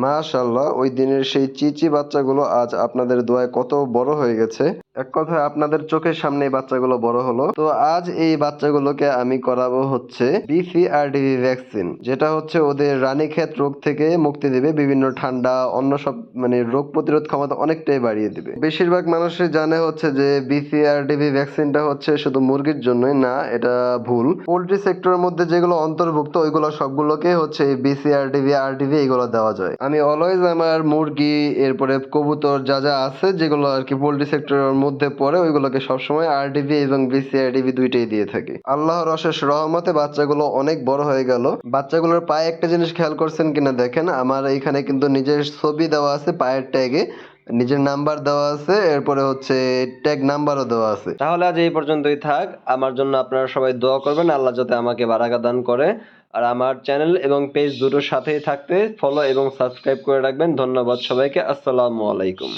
মাশাআল্লাহ, ওই দিনের সেই চিচি বাচ্চাগুলো আজ আপনাদের দোয়ায় কত বড় হয়ে গেছে। এক কথায় আপনাদের চোখের সামনে এই বাচ্চাগুলো বড় হলো। তো আজ এই বাচ্চাগুলোকে আমি করাবো হচ্ছে বিসিআরডিবি ভ্যাকসিন, যেটা হচ্ছে ওদের রানীক্ষেত রোগ থেকে মুক্তি দেবে, বিভিন্ন ঠান্ডা অন্য সব মানে রোগ প্রতিরোধ ক্ষমতা অনেকটাই বাড়িয়ে দিবে। বেশিরভাগ মানুষই জানে হচ্ছে যে বিসিআরডিবি ভ্যাকসিনটা হচ্ছে শুধু মুরগির জন্যই না, এটা ভুল। পোল্ট্রি সেক্টরের মধ্যে যেগুলো অন্তর্ভুক্ত ওইগুলো সবগুলোকে হচ্ছে বিসিআরডিবি আরডিবি এগুলো দেওয়া যায়। আমি অলওয়েজ আমার মুরগি এরপরে কবুতর যা যা আছে যেগুলো আর কি পোল্ট্রি সেক্টরের মধ্যে পড়ে ওইগুলোকে সবসময় আরডিবি এবং বিসিআরডিবি দুইটাই দিয়ে থাকি। আল্লাহর অশেষ রহমতে বাচ্চাগুলো অনেক বড় হয়ে গেল। বাচ্চাগুলোর পায়ে একটা জিনিস খেয়াল করছেন কিনা দেখেন, আমার এইখানে কিন্তু নিজের ছবি দেওয়া আছে পায়ের ট্যাগে, নিজের নাম্বার দেওয়া আছে, এরপরে হচ্ছে ট্যাগ নাম্বারও দেওয়া আছে। তাহলে আজ এই পর্যন্তই থাক। আমার জন্য আপনারা সবাই দোয়া করবেন, আল্লাহ যাতে আমাকে বারাকা দান করে। আর আমার চ্যানেল এবং পেজ দুটোর সাথেই থাকতে ফলো এবং সাবস্ক্রাইব করে রাখবেন। ধন্যবাদ সবাইকে। আসসালামু আলাইকুম।